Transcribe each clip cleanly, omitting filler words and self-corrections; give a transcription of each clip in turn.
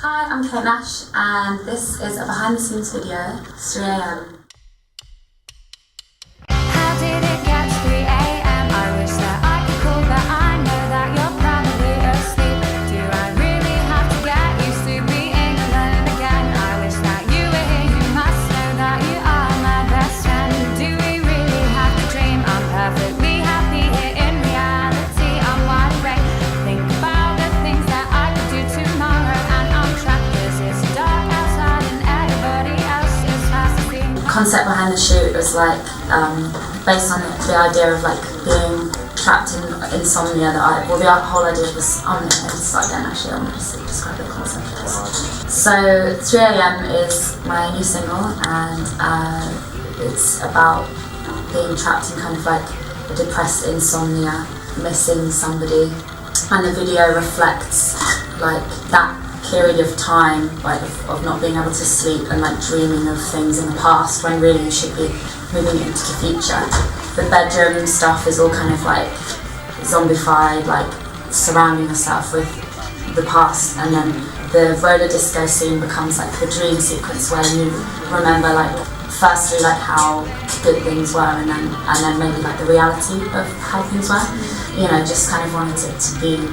Hi, I'm Kate Nash, and this is a behind the scenes video, 3 a.m. How did it get to 3 a.m? I wish that I could call, but I know that you're probably asleep. Do I really have to get used to being alone again? I wish that you were here, you must know that you are my best friend. Do we really have to dream? I'm perfectly happy here in reality. I'm wide awake, think about the things that I could do tomorrow, and I'm trapped 'cause it's dark outside and everybody else is fast asleep. Concept behind the shoot was like based on the idea of like being trapped in insomnia. The whole idea was I'm going to start again actually. I'm going to describe the concept first. So 3 a.m. is my new single, and it's about being trapped in kind of like a depressed insomnia, missing somebody, and the video reflects like that period of time, like of not being able to sleep and like dreaming of things in the past when really you should be moving into the future. The bedroom stuff is all kind of like zombified, like surrounding yourself with the past, and then the roller disco scene becomes like the dream sequence where you remember like firstly like how good things were, and then maybe like the reality of how things were. You know, just kind of wanted it to be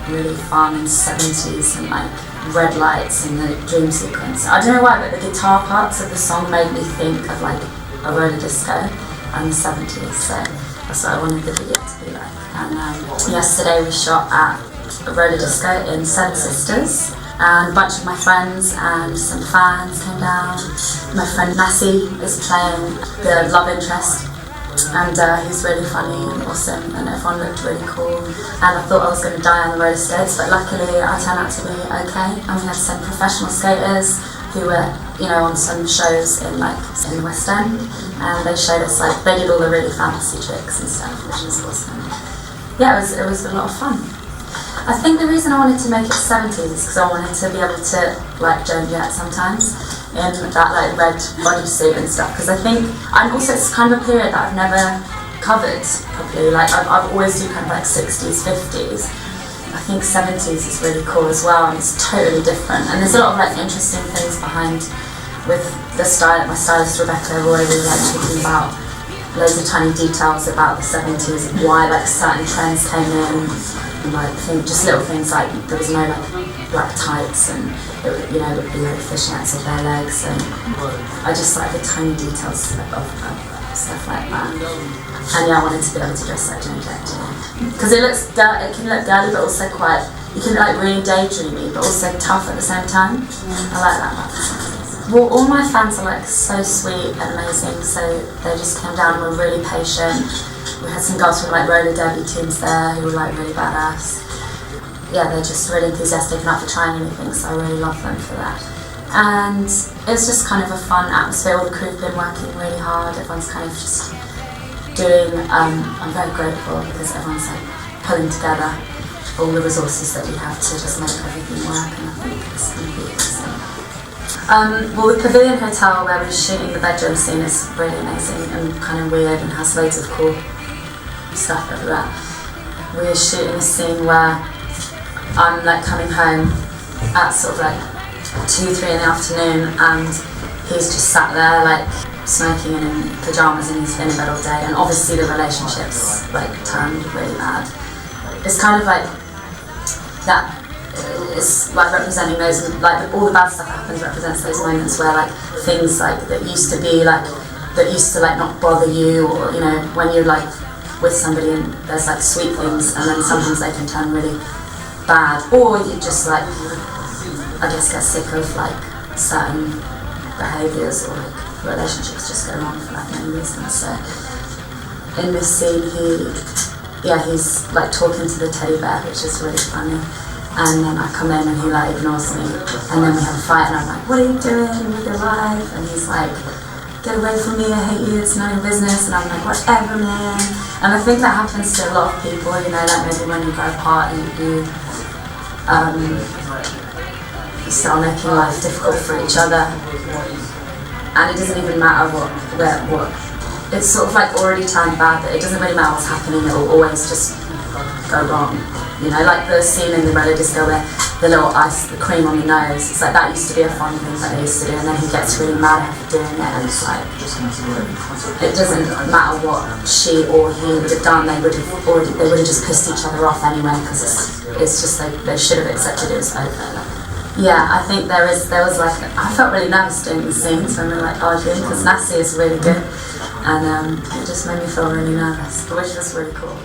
really fun and 70s and like red lights in the dream sequence. I don't know why, but the guitar parts of the song made me think of like a roller disco and the 70s, so that's what I wanted the video to be like. And yesterday we shot at a roller disco in Seven Sisters, and a bunch of my friends and some fans came down. My friend Nasi is playing the love interest, and he's really funny and awesome, and everyone looked really cool, and I thought I was going to die on the roller skates, but luckily I turned out to be okay, and we had some professional skaters who were, you know, on some shows in the West End, and they showed us like, they did all the really fancy tricks and stuff, which was awesome. Yeah, it was a lot of fun. I think the reason I wanted to make it 70s is because I wanted to be able to like Joan Jett sometimes in that like red bodysuit and stuff, because I think, and also it's kind of a period that I've never covered properly. Like I've always do kind of like 60s, 50s. I think 70s is really cool as well, and it's totally different. And there's a lot of like interesting things behind with the style. My stylist Rebecca already like talking about loads of tiny details about the 70s, why like certain trends came in, and like just little things like there was no like black tights, and it would, you know, would be like fishnets or bare legs, and I just like the tiny details of stuff like that. And yeah, I wanted to be able to dress like Joan Jett too, because it can look girly but also quite, you can like really daydreamy but also tough at the same time. I like that about the 70s. Well, all my fans are like so sweet and amazing, so they just came down and were really patient. We had some girls from like roller derby teams there who were like really badass. Yeah, they're just really enthusiastic and up for trying anything, so I really love them for that. And it's just kind of a fun atmosphere. All the crew have been working really hard. Everyone's kind of just doing, I'm very grateful because everyone's like pulling together all the resources that we have to just make everything work, and I think it's going to be awesome. Well, the Pavilion Hotel where we're shooting the bedroom scene is really amazing and kind of weird and has loads of cool stuff everywhere. We're shooting a scene where I'm like coming home at sort of like 2-3 in the afternoon, and he's just sat there like smoking and in pyjamas, and he's been in bed all day, and obviously the relationship's like turned really bad. It's kind of like that, it's like representing those, like all the bad stuff happens represents those moments where like things like that used to be like, that used to like not bother you, or you know, when you're like with somebody and there's like sweet things, and then sometimes they can turn really bad, or you just like, I guess, get sick of like certain behaviours, or like relationships just go wrong for like many reasons. So in this scene he's like talking to the teddy bear, which is really funny, and then I come in and he like ignores me, and then we have a fight, and I'm like, what are you doing with your life? And he's like, get away from me, I hate you, it's none of your business. And I'm like, whatever, man. And I think that happens to a lot of people, you know, like maybe when you go apart and you start making life difficult for each other, and it doesn't even matter what it's sort of like already turned bad, but it doesn't really matter what's happening, it will always just go wrong. You know, like the scene in the roller disco where the little ice, the cream on the nose. It's like that used to be a fun thing that they used to do, and then he gets really mad at her for doing it, and it's like, it doesn't matter what she or he would have done, they would have just pissed each other off anyway, because it's just like they should have accepted it was over. Yeah, I think there was like, I felt really nervous doing the scenes when we were like arguing, because Nasi is really good, and it just made me feel really nervous, which was really cool.